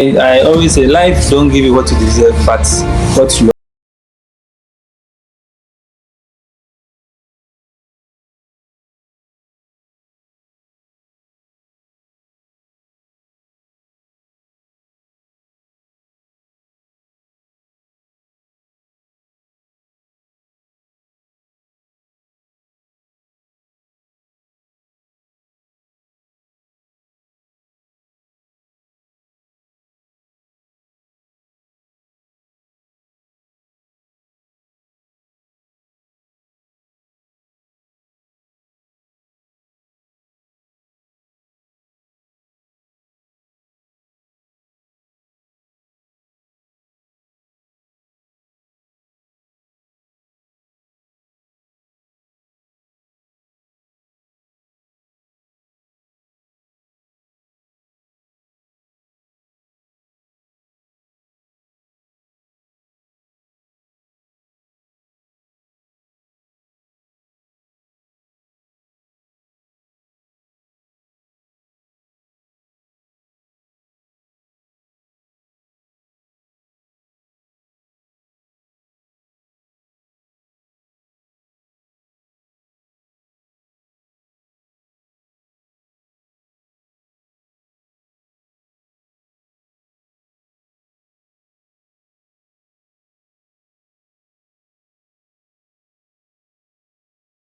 I always say life don't give you what you deserve, but what you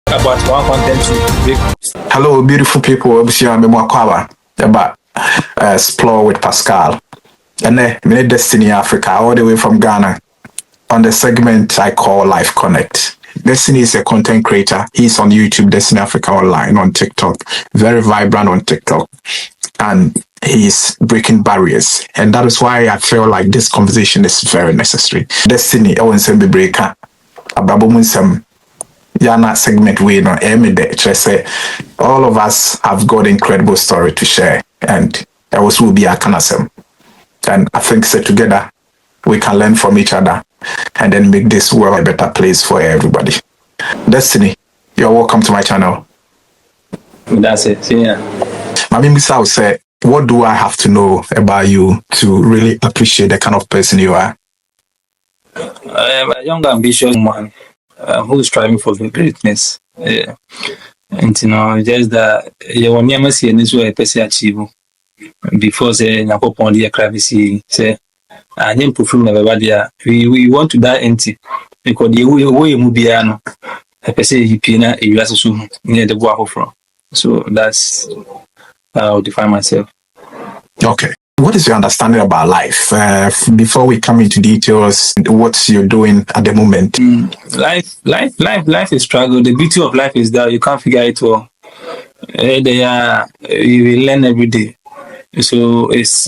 about one content to break. Hello, beautiful people. Explore with Pascal. And then, Minute Destiny Africa, all the way from Ghana, on the segment I call Life Connect. Destiny is a content creator. He's on YouTube, Destiny Africa Online, on TikTok. Very vibrant on TikTok. And he's breaking barriers. And that is why I feel like this conversation is very necessary. Destiny, I want to be breaker. Abrabomunsem. Yana segment we no say all of us have got incredible story to share, and that was will be a canasem. And I think so together we can learn from each other and then make this world a better place for everybody. Destiny, you're welcome to my channel. That's it. See ya. Mami Misa will say, what do I have to know about you to really appreciate the kind of person you are? I'm a young, ambitious man who's striving for greatness. And just that you will never see any sort of person achieve before say Nakopon the privacy say and then perform everybody. We want to die empty because the way you move a person you pina you also near the boy from. So that's how I define myself. Okay. What is your understanding about life? Before we come into details, what you're doing at the moment? Life is struggle. The beauty of life is that you can't figure it all. You will learn every day. So it's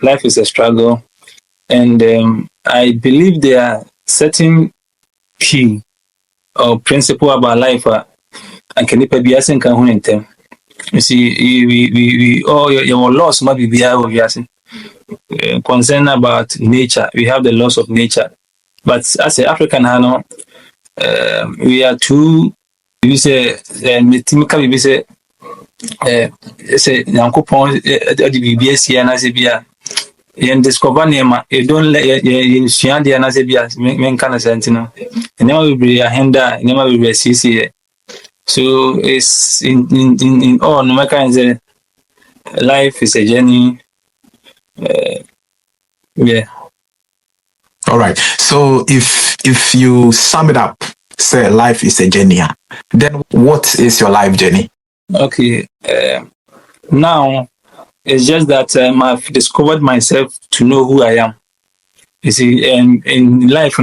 life is a struggle, and I believe there are certain key or principle about life and can be asking can them. You see, we all your laws might be obviously concern about nature. We have the laws of nature, but as an African, we are too. We say, we say, say, Yankopon, the BBS and as a yen discover nema you don't let yen share the anasebia men kind of sentinel. And never will be a hender, never will be a CC. So it's in all no matter life is a journey. Yeah. All right. So if you sum it up, say life is a journey, then what is your life journey? Okay. Now it's just that I've discovered myself to know who I am. You see, in life,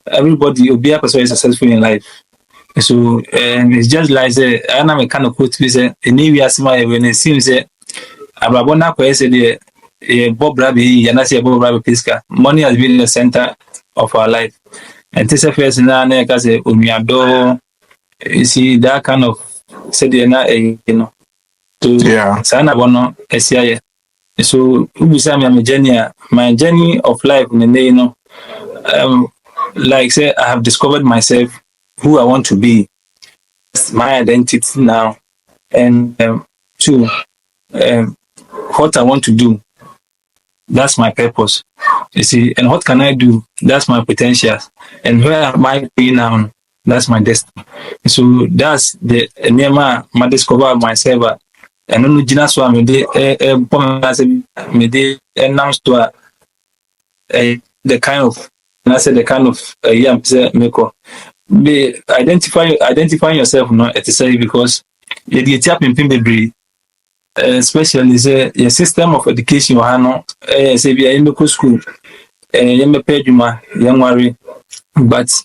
everybody will be a person successful in life. So it's just like say, I'm a kind of quote. We say, when it seems that Abrabona said, Bob Rabbi, Yanasi Bob Rabbi Pisca. Money has been the center of our life. And this is first now, because you see that kind of said, So yeah. Sana bono SIA. So my journey of life, like say I have discovered myself, who I want to be, it's my identity now, and two, what I want to do. That's my purpose. You see, and what can I do? That's my potentials. And where am I going now? That's my destiny. So that's the name I discover myself. And no gina so me de me de announce to the kind of, and I said the kind of yeah make be identifying yourself no it is because you get up in bebree especially say your system of education you have no say be in medical school you me pay adwuma young worry but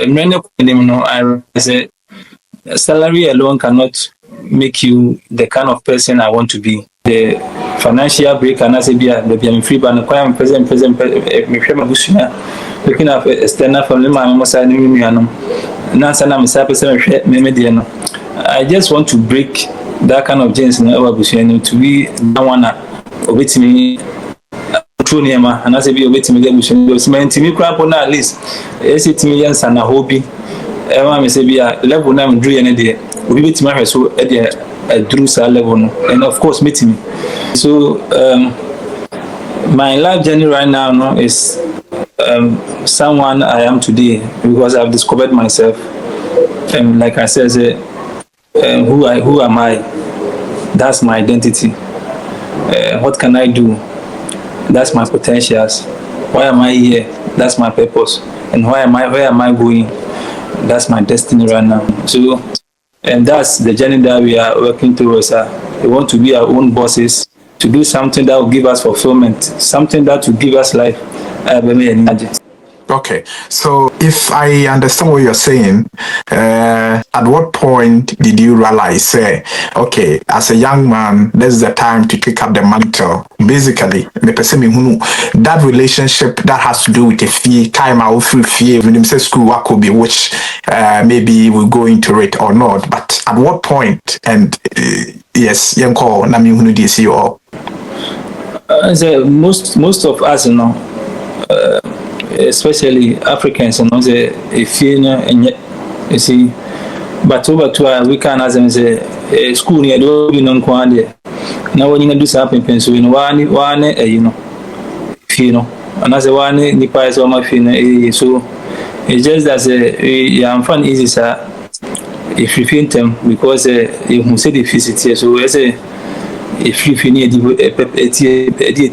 many of them no I say salary alone cannot make you the kind of person I want to be. The financial break and as a beer, the free band, acquiring present, looking at external family, my mama side, Nansana, Mediano. I just want to break that kind of genes in our bush to be the one with me. True Nema, and as a be waiting me, was meant to me crap on at least. Is it me and a hobby? I say be a level now and drew any day. We meet my so at a drew level, and of course meeting me. So my life journey right now no, is someone I am today because I've discovered myself. And like I said, who am I? That's my identity. What can I do? That's my potentials. Why am I here? That's my purpose. And where am I going? That's my destiny right now. So, and that's the journey that we are working towards. We want to be our own bosses, to do something that will give us fulfillment, something that will give us life. Okay, so if I understand what you're saying, at what point did you realize, okay, as a young man, this is the time to pick up the mantle? Basically, that relationship that has to do with a fee, time out through fee, when you say school, what could be, which maybe we'll go into it or not. But at what point, and yes, young call, Nami Hunu DC or most of us, you know, especially Africans, you know, if you know, and you see, but over to we can as them say school near do be non kwande. Now when you do something, so you know, one, you know, you know, and as a one, the price of my fin, so it's just that yeah, I'm fun easy, sir. If you feel them because you say the visit so as a if you need a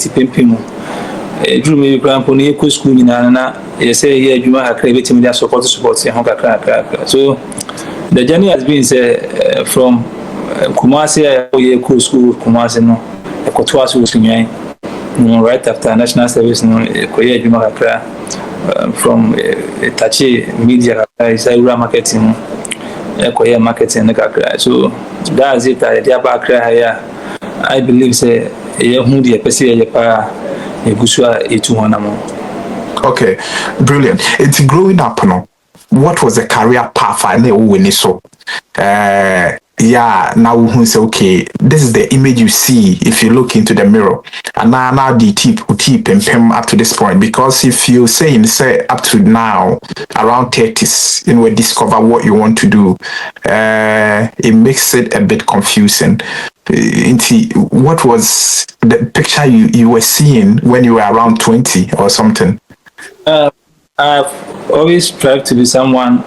pimping. Drew me grand pony school in Anna, you say, yeah, you might have created me support so the journey has been from Kumasi, school, Kumasi, no, a Kotwasu, right after national service, no, from Tachi media, is marketing, marketing, so that's it. I believe, say, who the person okay, brilliant. It's growing up, no? What was the career path I know when so? Yeah, now we say okay, this is the image you see if you look into the mirror. And now the tip and up to this point. Because if you say up to now, around 30s, you know, discover what you want to do, it makes it a bit confusing. What was the picture you were seeing when you were around 20 or something? I've always tried to be someone,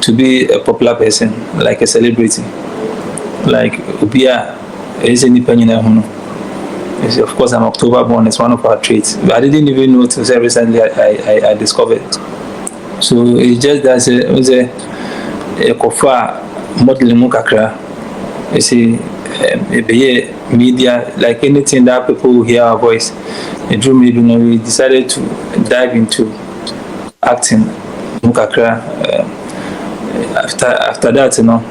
to be a popular person, like a celebrity. Like Ubia is independent. Of course, I'm October born. It's one of our traits. But I didn't even know until recently I discovered it. So it's just that it was a kofa modeling mukakra. You see, media, like anything that people hear our voice, it drew me. You know, we decided to dive into acting, mukakra. After that, you know,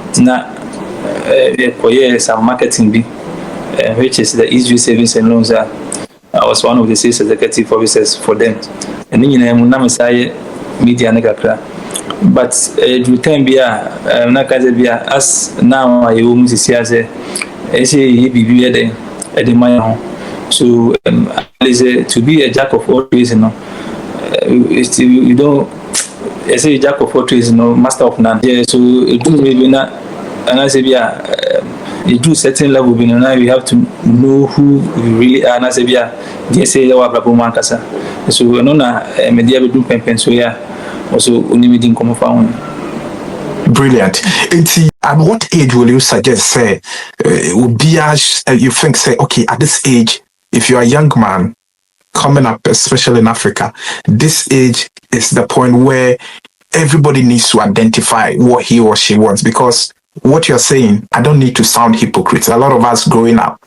some marketing, which is the East Savings and Loans. I was one of the sales executive officers for them, and then you know, media negakra. But the time be as now I almost see as a say be at the mine. So to be a jack of all trades, you know, you don't. I say jack of all trades, you know, master of none. Yeah, so it doesn't really not, and I say you do certain level, you know, now you have to know who you really are. And I say, yeah, they say you are Brabo Mancasa. So, no, media will do pen, so yeah, also only meeting come found. Brilliant. At what age will you suggest, say, would be as you think, say, okay, at this age, if you're a young man coming up, especially in Africa, this age is the point where everybody needs to identify what he or she wants, because what you're saying, I don't need to sound hypocrite. A lot of us growing up,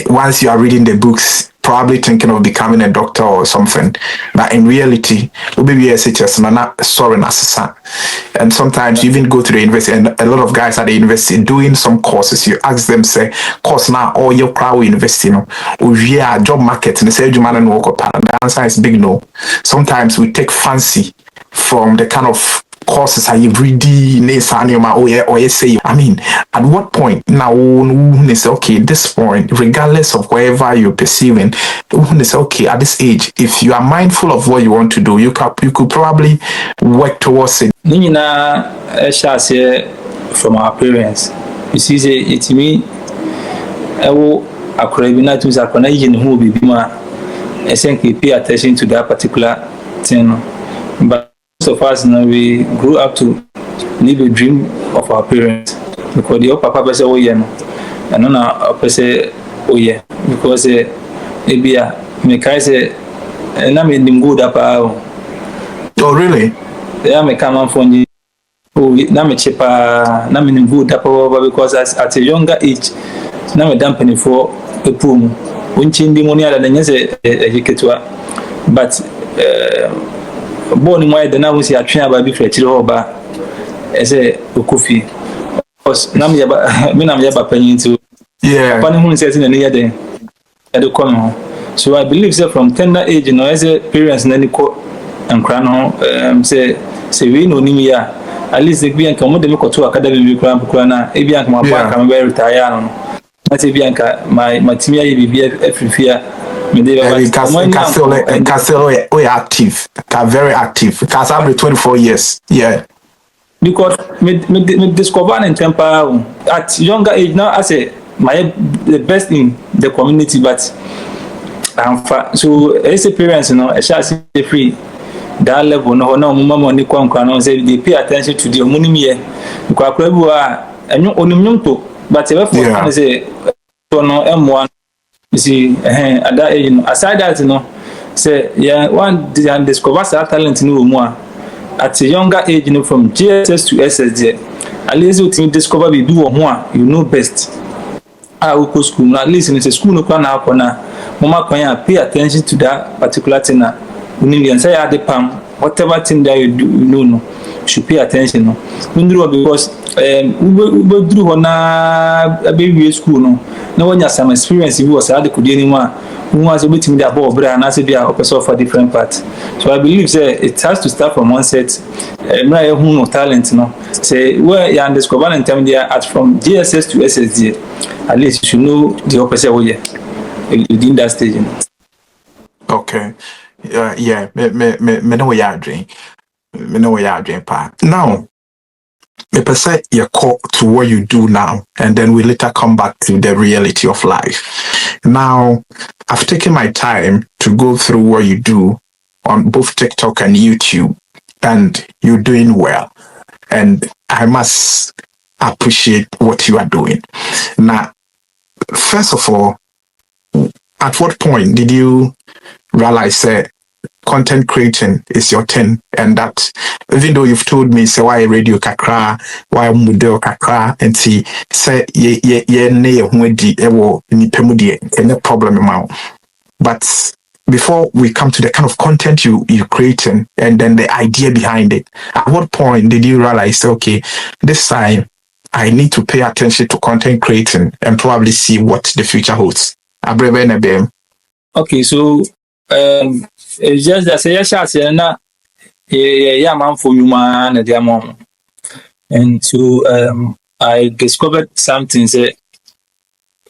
once you are reading the books, probably thinking of becoming a doctor or something, but in reality, maybe a situation not sorry, and sometimes you even go to the university, and a lot of guys at the university doing some courses. You ask them, say, course now, or your crowd university, yeah, job market, and they say, you man and work up. The answer is big no. Sometimes we take fancy from the kind of courses I really say. I mean, at what point now when say, okay, this point, regardless of wherever you're perceiving, when say, okay, at this age, if you are mindful of what you want to do, you could probably work towards it. Nina shall say from our parents. You see, it's me. I will not to Zakonai who will be more essentially pay attention to that particular thing. But most of us now we grew up to live a dream of our parents because the papa say oh yeah no and no na say oh yeah because maybe me kai say na me nim good apa. Oh really? Yeah, me come on phone. Oh, na me chepa na me nim good apa because at a younger age na me dampen for a poom unchi ndi money ada nya say ejiketua but born in the now we see a train about before Chiroba as a coffee. Because Namia penny to Panny Moon says in the near day at the corner. So I believe that from tender age, you know, as a parents and any court and crown say we know Nimia. At least the Bianca Modemico to Academy Crana, a Bianca, my back, I'm very tired. That's a Bianca, my Timia be every fear. Castle active, very active. Because I'm 24 years. Yeah. Because me discover in temper at younger age now. I say the best in the community, but so as a parents, you know, I shall say free that level. No, mama ni kwa say they pay attention to the money here. Because and you only to, but if say no M1. You see, at that age, aside that, you know, say, yeah, one discover that talent in more at a younger age, you know, from GSS to SSD. At least you think discover we do or more, you know best. I will go school, at least in a school, no plan up on a mama can pay attention to that particular thing. When say at the palm, whatever thing that you do, you know, no, should pay attention. No, because we do on a baby school, no. No one has some experience. If you was had could anymore, who was able to meet that ball, and I said, they are also for different parts. So I believe it has to start from one set. Who no talent, no. Say where you discover and tell me at from GSS to SSD. At least you should know the opposite way within that stage. Okay. Yeah. Me know what you're doing. Me know what you're doing, pa. Now. Me per se, you call to what you do now, and then we later come back to the reality of life. Now, I've taken my time to go through what you do on both TikTok and YouTube, and you're doing well. And I must appreciate what you are doing. Now, first of all, at what point did you realize that content creating is your thing, and that even though you've told me say why radio kakra, why model kakra, and see say ye ne hwedi ewo nipemudie any problem amount, but before we come to the kind of content you creating and then the idea behind it, at what point did you realize okay, this time I need to pay attention to content creating and probably see what the future holds? Okay, so it's just that say yes, na yeah man for you man and their mom. And so I discovered something say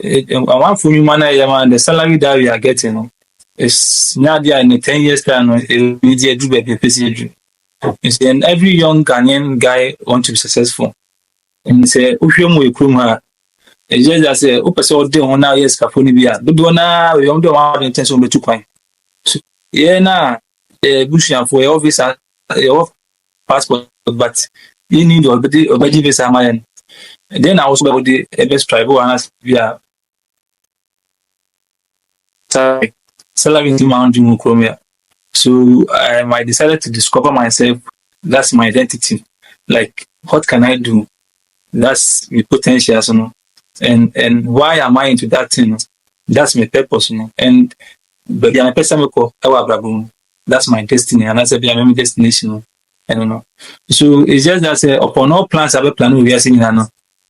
I want for you man and the salary that we are getting is now there in 10 years time it will be do baby PC. And every young Ghanaian guy want to be successful. And say if you mo ekrum ha It's just that say o person o dey on now yes ka phone bi a. Do na we on dey one intention be too kwan. So yeah na busuafo your visa your passport but you need already visa man. Then I also be the best travel and as we are salary in Mount Chromia. So I decided to discover myself. That's my identity. Like, what can I do? That's my potentials, and why am I into that thing? That's my purpose, And but the person that's my destiny, and that's my destination. I don't know. So it's just that upon all plans I've planned we are seeing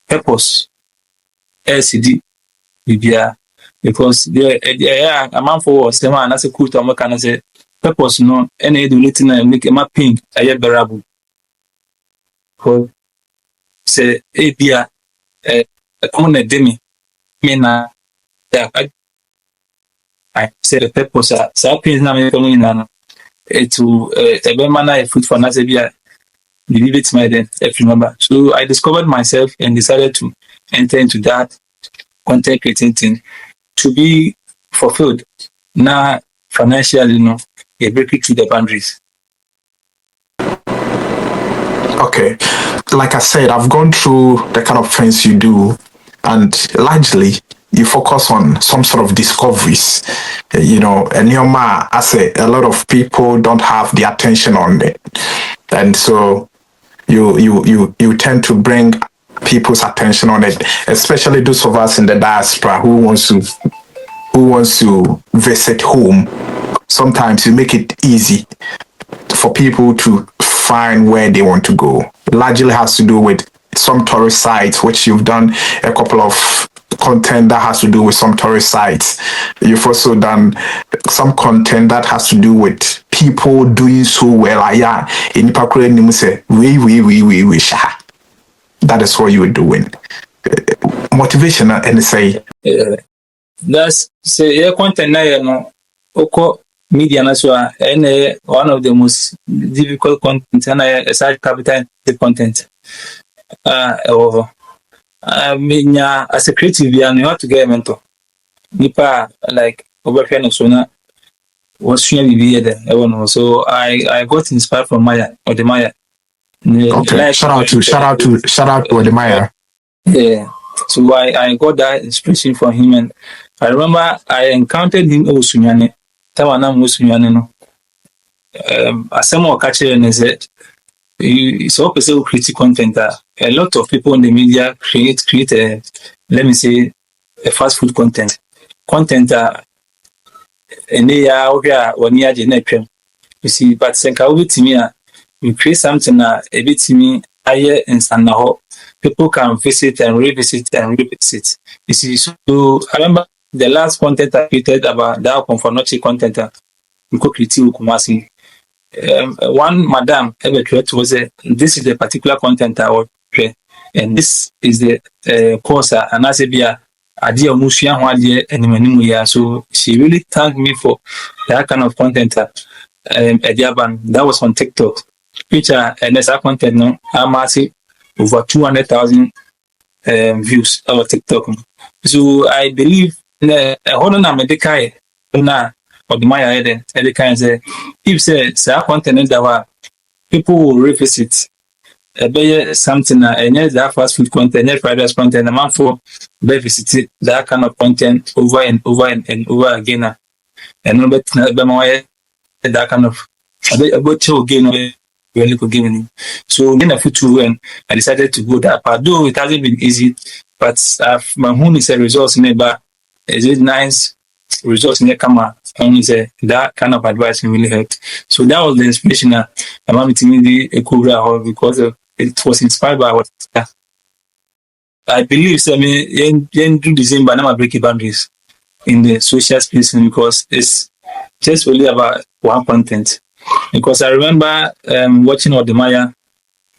purpose, LCD, BBR, because yeah, a man for us, and that's a cool to make and say purpose, any do and make a mapping a bearable. For say ABR, a common demi, mean, yeah, I said the purpose, so pins now coming in to a better manner food for Nazabia. Believe my then, if you remember. So I discovered myself and decided to enter into that content creating thing to be fulfilled. Now, financially, a breaking through the boundaries. Okay. Like I said, I've gone through the kind of things you do, and largely you focus on some sort of discoveries. And I say a lot of people don't have the attention on it. And so you tend to bring people's attention on it, especially those of us in the diaspora who wants to visit home. Sometimes you make it easy for people to find where they want to go. It largely has to do with some tourist sites, which you've done a couple of content that has to do with some tourist sites. You've also done some content that has to do with people doing so well. In say, we. That is what you were doing. Motivation and say. That's say yeah content na oko media na so and one of the most difficult content and a side capital content. As a creative, you have to get a mentor. Nipa like over no so na was be there. So I got inspired from Maya or the Maya. Okay. Shout out to Wode. Yeah. So I got that inspiration from him, and I remember I encountered him Osunyane. Tawana Musunyane no. As someone catch it and said, it's all people create content. A lot of people in the media create let me say a fast food content. Content and they are over 1 year the you see, but senka over to me, you create something a bit to me higher and stand people can visit and revisit and revisit. You see, so I remember the last content I created about that Confornochi content. Kumasi. One madam ever created was this is the particular content I will create, and this is the course and as a beer. Adia Musia and so she really thanked me for that kind of content. That was on TikTok. Which and as a content no, I'm asking over 200,000 views on TikTok. So I believe hold on Medicae na or the Maya Eden Medicae say if say content that people will revisit something and that fast food content, fried rice content, a man for visit that kind of content over and over and over again. And no that kind of about you again really forgiving. So in a future when I decided to go that path, though it hasn't been easy, but my home is a resource neighbor. Is it nice resource in the camera? Only say that kind of advice really helped. So that was the inspiration that I wanted to me the because it was inspired by what I believe. So I mean, do the same, but now breaking boundaries in the social space because it's just really about one content. Because I remember watching Odemaya,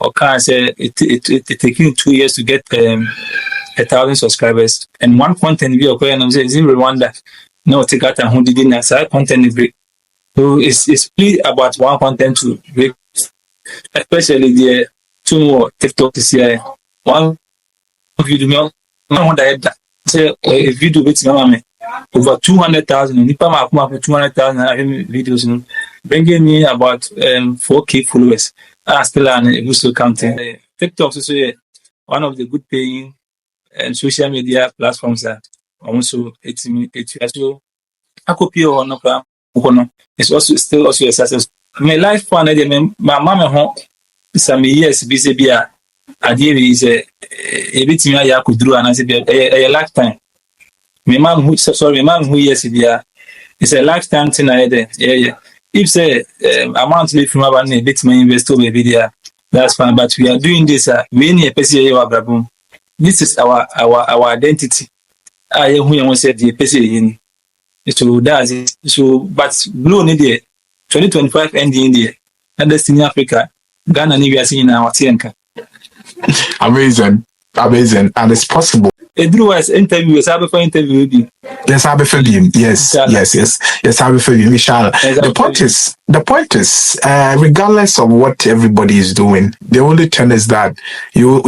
Oka said it taking 2 years to get 1,000 subscribers, and one content video is in Rwanda. No, take out and who didn't answer content is great. So it's really about one content to break, especially the two more TikTok this year. One video no one that say a video with me over 200,000 nipa ma kuma 200,000 videos bringing me about 4K followers. I still an still counting. TikTok is one of the good paying social media platforms that also it's so I copy or no it's also still also a success. My life for my mama home some years busy be a idea is a bit me I could do and I said a lifetime. My mom who sorry, my mom who yes it's a lifetime thing I did. Yeah. If say amount live from our name, bit my invest over video, that's fine. But we are doing this we need a person. This is our identity. I who you said the person so that's it. So but blue in there 2025 ending in there. And that's in Africa. Ghana we are seeing our Tienka. Amazing. And it's possible. Drew was interview, for interview. Yes, I'll be for you. Yes, I'll be for you, Michelle. The point is, regardless of what everybody is doing, the only thing is that you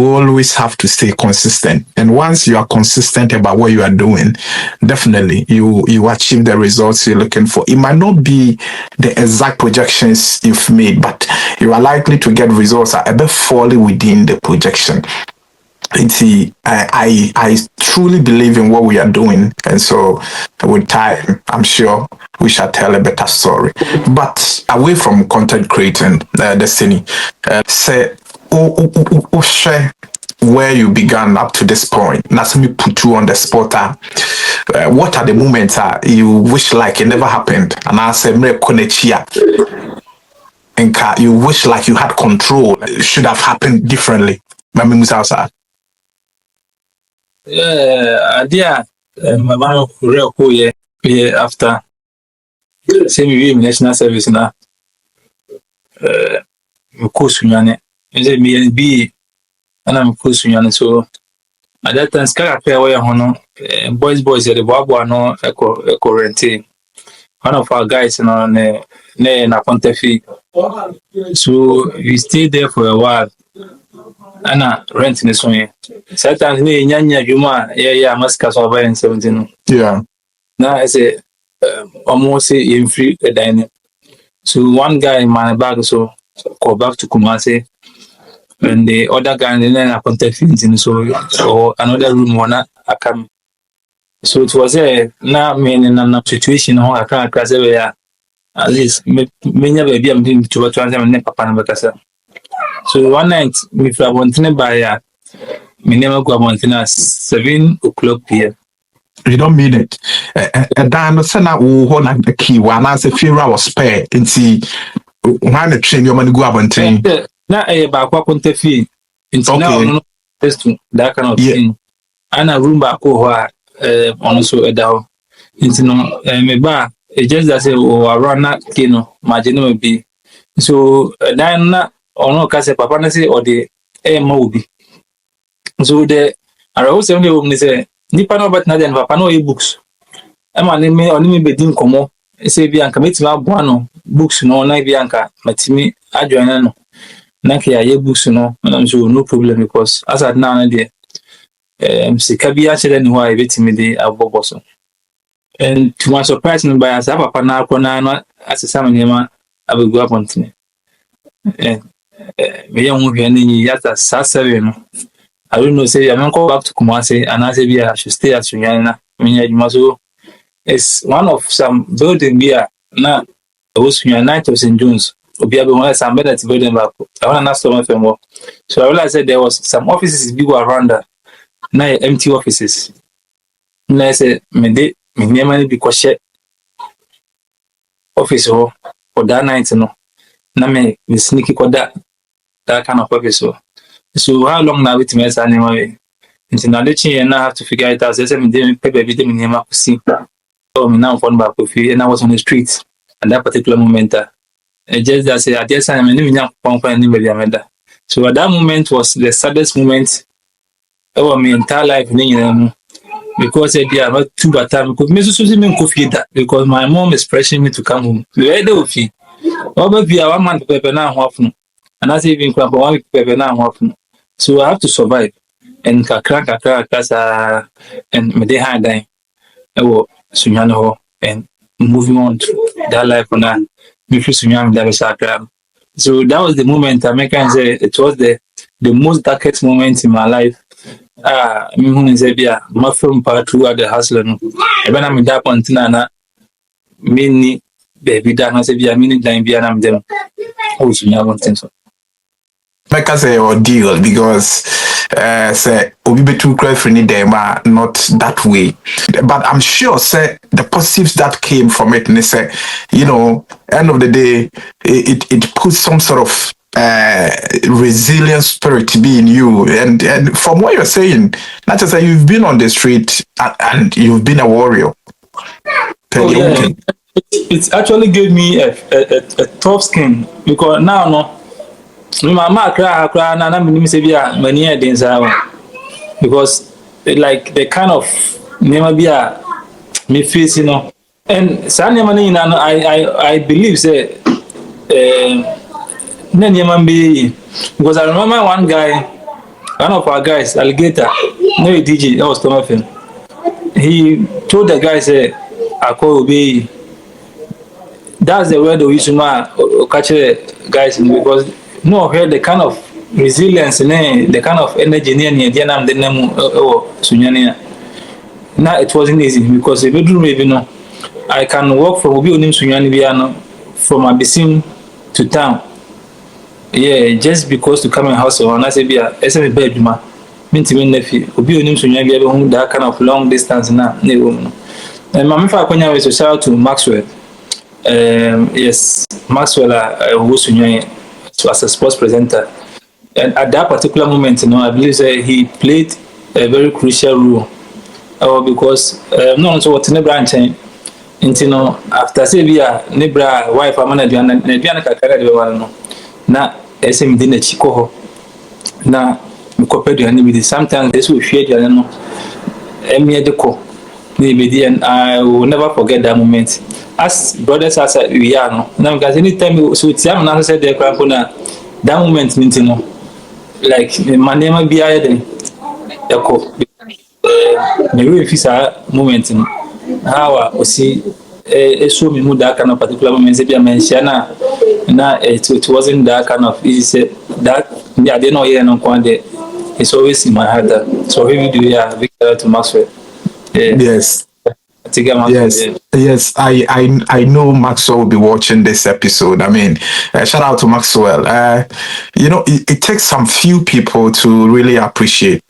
always have to stay consistent. And once you are consistent about what you are doing, definitely you achieve the results you're looking for. It might not be the exact projections you've made, but you are likely to get results that are a bit falling within the projection. I truly believe in what we are doing, and so with time, I'm sure we shall tell a better story. But away from content creating, Destiny, say, share where you began up to this point. Let me put you on the spot. What are the moments you wish like it never happened? And I say, and you wish like you had control. It should have happened differently. Mami Musa. Idea my man real cool yeah after same national service na Sunyane is me be and I'm Sunyane so at that time skaka fair way hono boys the boabo no eco renting one of our guys na Pontefi so we stayed there for a while. Ana rent this one. Sometimes me nyanya juma yeah must cash over in 17. Yeah. Now I say almost in free dining. So one guy in my bag so go back to Kumasi and the other guy and then I contact him so another room one I come. So it was now me in a situation how I can't cross at least me never be I'm doing to papa na so one night, we from Montana by minimum go Montana 7:00 p.m. You don't mean it. And then send out one the key one as a few hours spare and see when the train your money go up and train. Now a back up on the fee. Into now that kind of thing. And a room back over also a down. Into no me bar it just as a run that kino margin be. So then no kase papa na say or the ma obi so the arawo say me say nipa no bet na den papa no e-books ma ne me oni me bedin komo say bi anka metima aboa no books no na bi anka matimi adjoin no na ke aye books no na so no problem because as at now na dey sika bi a chere ni ho a betimi dey abobo so and to my surprise no by as papa na akona no asesa me ma abegu apontine me young woman yata sasavino. I don't know say I'm go back to Kumasi and I say I should stay at Sunyana. It's one of some building here na was Sunyana night of St. John's. Obiabe one some better building back. I want to ask someone for more. So I realized that there was some offices big around there. Now empty offices. Now I said me never be question office for that night no. Na me sneaky that kind of office so how long now with me as anyway until now and I have to figure it out say me dey paper be me never see so me now phone back with you and I was on the streets at that particular moment just that say at that time me never pon so at that moment was the saddest moment of my entire life because they are not too bad time because me so see me coffee that because my mom is pressuring me to come home where do you over be one man paper now half and I say even crap 1 week paper now half so I have to survive and kakra sa and me dey hard dan ewo Sunyani ho and moving on to that life na me fi Sunyani da be sakra. So that was the moment I can say it was the most darkest moment in my life. Me who say bia my film part two at the hustle no. Ebe na me da point na me baby da na say bia me ni dan bia na me dem. Oh Sunyani so. Make us a ordeal because say obi betu cry free them not that way. But I'm sure say the positives that came from it, and say, end of the day, it puts some sort of resilient spirit to be in you. And from what you're saying, not just that you've been on the street and you've been a warrior. Oh yeah, it actually gave me a tough skin because now no. My mama cry na me say bia mani e den sa because like the kind of name bia me face and sa name na I believe say na name be because I remember one of our guys alligator no DJ that was Thomas he told the guy say akọ obe that's the word we used to catch guys because no hear the kind of resilience the kind of energy near the name Sunyani. Now it wasn't easy because if you maybe no I can walk from Obi Onim Sunyani Biano from Abisim to town. Yeah, just because to come in house or I say bia SM baby ma minti min nefi Obi Onim Sunyani Biano that kind of long distance na and my fa kwanya we shout out to Maxwell. Yes, Maxwell who Sunyani as a sports presenter. And at that particular moment, I believe he played a very crucial role. Because no so what nebra nchen after say bia nebra wife amana na duana kakara de wala no na SM di na chiko ho na mkope duana bi sometimes this will fear duana no emie de ko and I will never forget that moment. As brothers as we are no now because anytime so tiam na say the cramp na that moment meeting no like my name be aye eko me really feel that moment no how I see show me who that kind of particular moment say be mention na it wasn't that kind of easy say that I didn't know here no kwande it's always in my heart so we do Victor to Maxwell. Yes. Yes. I know Maxwell will be watching this episode. I mean, shout out to Maxwell. It takes some few people to really appreciate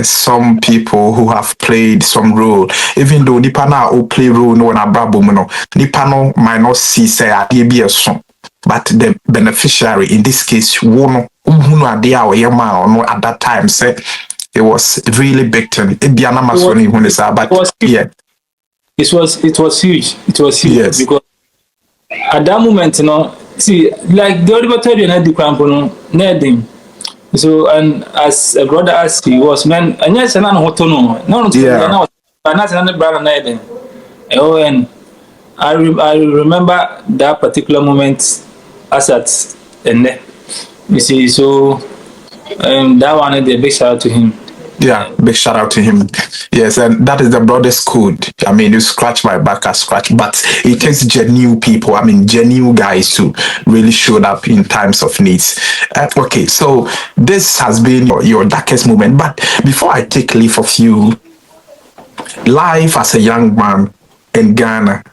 some people who have played some role. Even though nipa na who play role no na brabo no, nipa no might not see say ade be a song, but the beneficiary in this case, one who no ade a no at that time say it was really big to me. But yeah. It was huge. It was huge yes. Because at that moment, see, like the other told you, the cramp, Nedim. So, and as a brother as he was, man, and yes, and I know to know. No, yeah. But not another brother, Nedim. Oh, and I remember that particular moment as at and you see, so that one, the big shout out to him. Yeah, big shout out to him. Yes, and that is the broadest code. I mean, you scratch my back, I scratch, but it takes genuine people. I mean, genuine guys to really show up in times of needs. Okay, so this has been your darkest moment. But before I take leave of you, life as a young man in Ghana,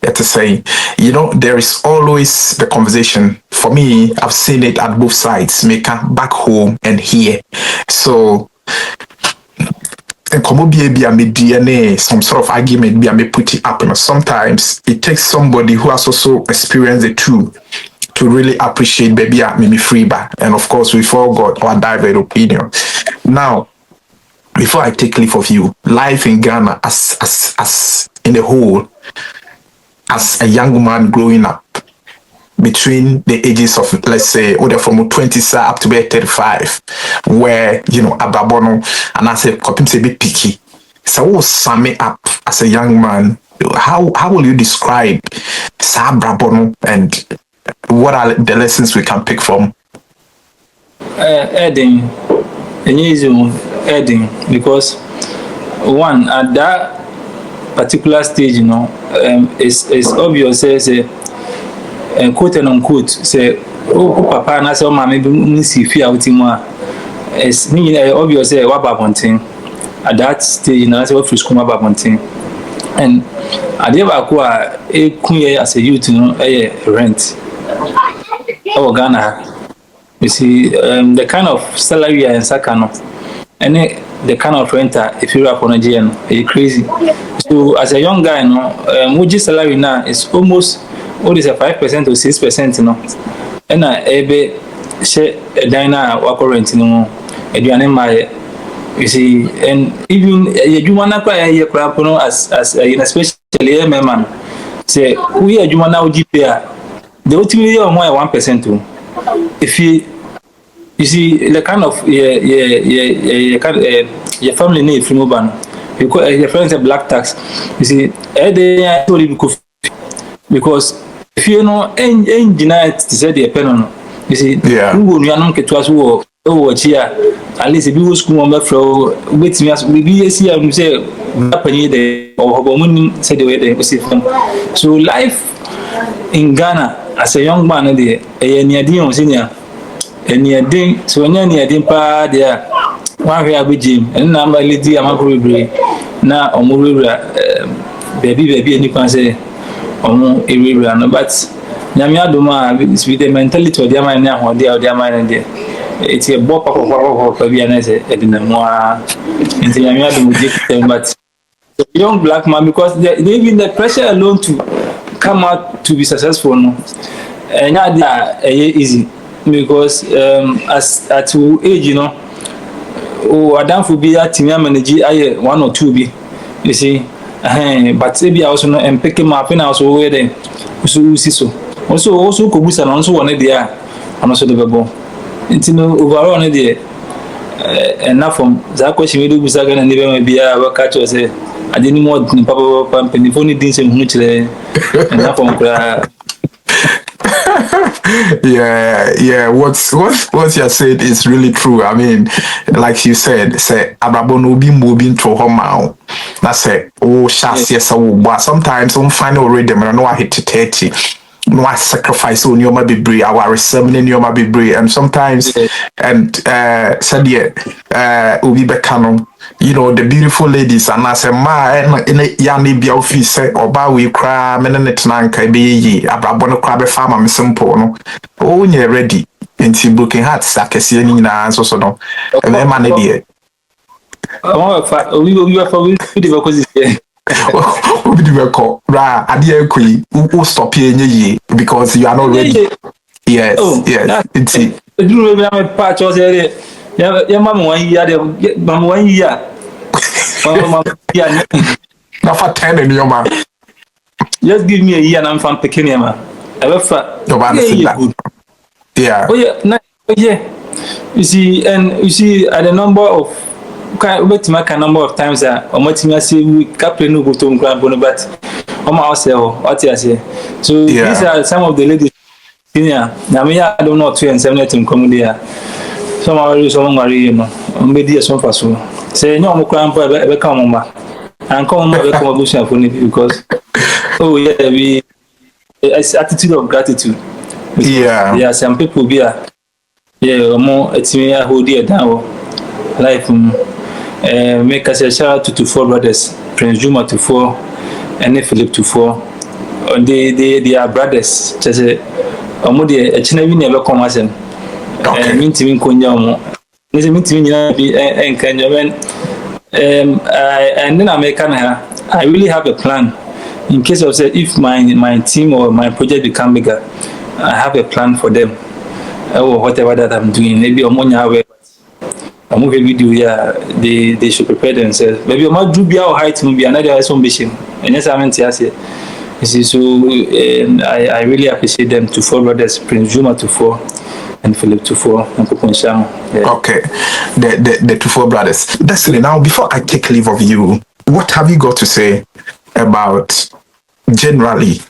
to say, there is always the conversation. For me, I've seen it at both sides, back home and here. So, and come be a DNA, some sort of argument, be a put it up. Sometimes it takes somebody who has also experienced it too to really appreciate baby maybe free back. And of course, we've all got our diverse opinion. Now, before I take leave of you, life in Ghana as in the whole, as a young man growing up between the ages of, let's say, from 20 up to 35, where, ababono, and I said, copy a bit picky. So we'll sum it up as a young man. How will you describe Sabrabono and what are the lessons we can pick from? Edding, heading because one at that particular stage, it's obvious. Say, quote and unquote, say, oh, papa, and I say, oh, mommy, me see fear with him. It's obvious. Say, what about one thing? At that stage, I say, what for school about one thing? And I never acquire a queen as a youth, rent. Oh, Ghana. You see, the kind of salary and sakano, and the kind of renter, if you're up on a GN, are crazy? So, as a young guy, Muji salary now is almost what is a 5% or 6%, and I be share a diner or rent, a my. You see, and even you wanna cry a crap, as especially a man. Say, we are you wanna GPA. The ultimately on why 1% too. If you see the kind of your family need free mobile because your friends are black tax. You see, they told you because if you know engineer to say the pen you see, who will not get to us who here at least if you school on the floor with me as we be see and say the or woman said the way they see from. So life in Ghana as a young man a near Dion senior. And near ding, so near dim pa there. One here with Jim, and now my lady, I'm a brewery. Now, or more baby, and you can say, or more area, but Namia Duma is with the mentality of their mind now, or their mind and there. It's a bop of Fabianese, and the more into Yamia Duma, but young black man, because they even the pressure alone to come out to be successful, and not easy. Because as at age, Adam for be at me manage I 1 or 2 be, you see, but maybe I also know and pick him up and also where then so also could and also one idea and also the babo. It's overall idea enough from that question we do with Sagan and even maybe I will catch us. I didn't want Papa Pump and if only things in which enough from yeah. What you're saying is really true. I mean, like you said, say Abrabon be moving to home. That's it. Oh, shas yes, but sometimes I'm finding already. I know I hit to 30. No, I sacrifice on your maybe brave. Our ceremony your maybe brave, and sometimes and said ubi bekano. You know the beautiful ladies and I say ma in a yami be office or ba we cry minute nanka be abrabono crab farmer simple no oh you're ready into booking heart sakesi ni na so no and then man dey we are for we because we do record ra adie kwi who stop here ye because you are not ready. Yes, it's it. You remember patch was there. Yeah, mama 1 year, mama 1 year. Mama, yeah. Now for 10 in your man. Just give me a year and I'm from Pekin, man. I will fat. Yeah. Oh yeah. You see, and you see at the number of number of times that or much me say we captain no go to grand but what you say. So these are some of the ladies senior. Now me I don't know 2 and 7 team come there. Some are some marry maybe some for so. Say no mo kran po e be come ma. And come mo be come bush for because we attitude of gratitude. There are some people here. More it's me hold it down life make us a shout out to 4 brothers, Prince Juma to 4 and Philip to 4. They are brothers. Just a modi a china never come as him. Mean to me Kunyamo. This mean to me and Kenyaman. And then I really have a plan. In case of say if my team or my project become bigger, I have a plan for them. Or whatever that I'm doing. Maybe a movie video here, they should prepare themselves. Maybe I'm not do be our height movie another assumption. And yes, I meant to say. You see, so I really appreciate them to 4 brothers, Prince Juma to 4 and Philip to 4 and Kukunsham. Okay. The 2 4 brothers. Destiny, now before I take leave of you, what have you got to say about generally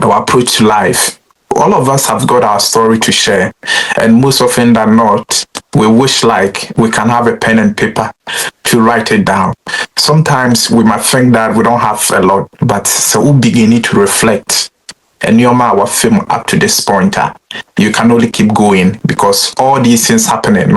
our approach to life? All of us have got our story to share, and most often than not, we wish like we can have a pen and paper to write it down. Sometimes we might think that we don't have a lot, but so we beginning to reflect. And your our film up to this point, you can only keep going because all these things happening,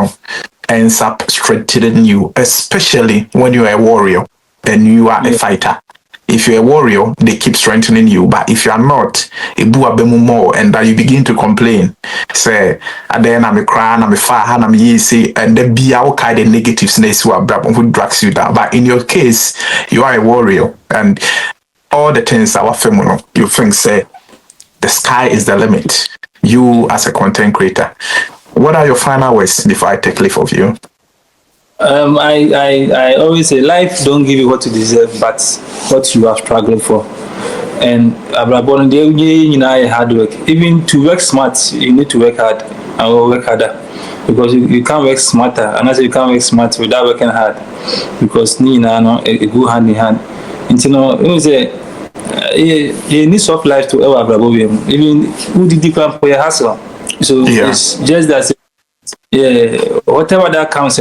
ends up strengthening you, especially when you are a warrior and you are a fighter. If you're a warrior, they keep strengthening you. But if you are not, more, and you begin to complain, say, and then I'm a crying, I'm a fire, I'm easy, and then be all kind of negatives who drags you down. But in your case, you are a warrior, and all the things our family, you think, say, the sky is the limit. You as a content creator. What are your final words before I take leave of you? I always say life don't give you what you deserve, but what you are struggling for. And you know, hard work. Even to work smart, you need to work hard and work harder. Because you can't work smarter, and I say you can't work smart without working hard. Because it go hand in hand. And you say you need soft life to ever even who did different for your hustle. So it's just that whatever that comes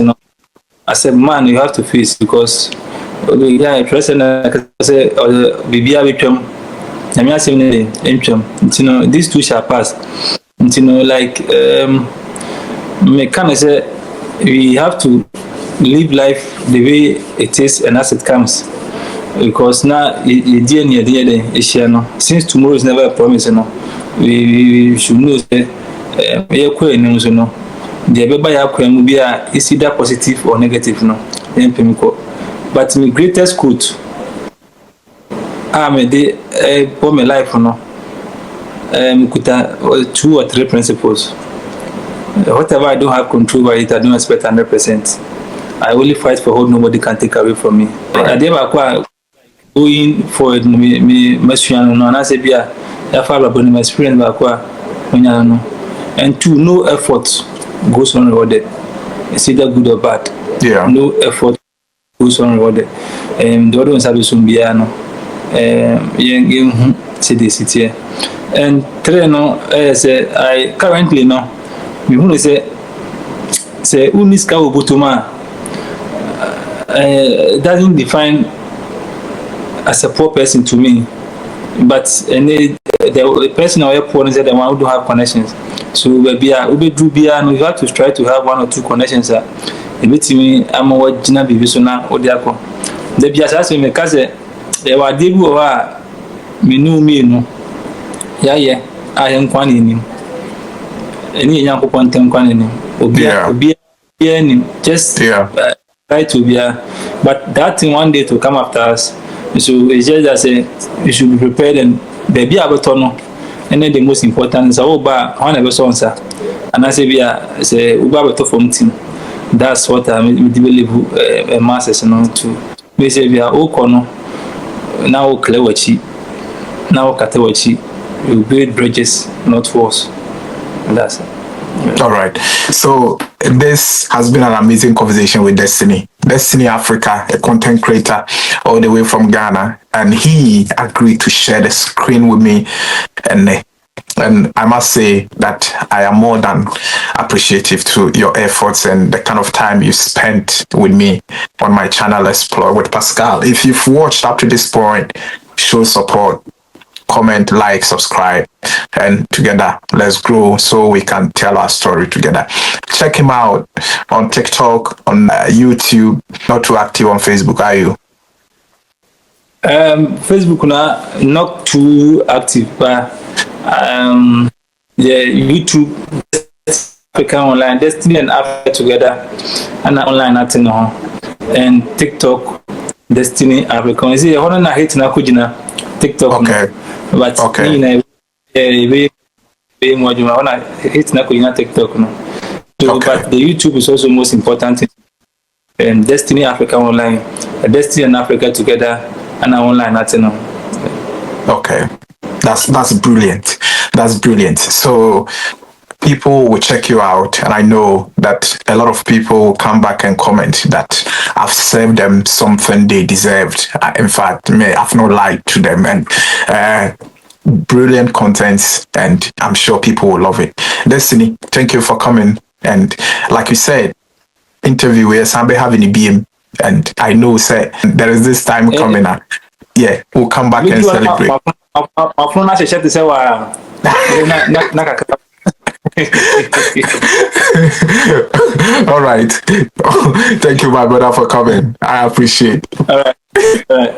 as a man you have to face because these two shall pass. Like me can say we have to live life the way it is and as it comes. Because now since tomorrow is never a promise, we should know that the baby is either positive or negative. But my greatest quote, I'm a day for my life, 2 or 3 principles. Whatever I don't have control over it, I don't expect 100%. I only fight for what nobody can take away from me. I never going forward, me and I say, my experience and 2, no effort goes unrewarded. It's either good or bad. Yeah. No effort goes unrewarded. The other ones have some piano. City. And 3 say I currently me who say uniska ubutuma doesn't define as a poor person to me, but the person who is poor is the one who don't have connections. So we have to try to have 1 or 2 connections. A bit me, I'm a what Gina Bivisona or Diaco. The Bias me case they were debu or me no. Yeah, I am one in him. Any young quantum quantity. Just try to be but that thing one day to come after us. So it's just that we should be prepared and be able to know. And then the most important is one of us answer. And I say we are say Uba from team. That's what I believe a masses to. We say we are all corner now Klewachi, now Katawachi. We build bridges, not walls. And that's it. All right. So this has been an amazing conversation with Destiny. Destiny Africa, a content creator all the way from Ghana. And he agreed to share the screen with me. And I must say that I am more than appreciative to your efforts and the kind of time you spent with me on my channel Explore with Pascal. If you've watched up to this point, show support. Comment, like, subscribe, and together let's grow so we can tell our story together. Check him out on TikTok, on YouTube. Not too active on Facebook, are you? Facebook not too active, but YouTube, Africa Online, Destiny and Africa together, and online at and TikTok, Destiny Africa. You see, I hate na kujina TikTok. Okay. But okay. It's not going to TikTok. So, okay. But the YouTube is also most important. And Destiny Africa Online, Destiny and Africa together, and online at Okay, that's brilliant. That's brilliant. So people will check you out, and I know that a lot of people will come back and comment that I've served them something they deserved. In fact, I've not lied to them, and brilliant contents, and I'm sure people will love it. Destiny, thank you for coming And like you said, interview where somebody having a BM, and I know say there is this time coming up. Yeah, we'll come back and celebrate. All right. Thank you, my brother, for coming. I appreciate. All right. All right.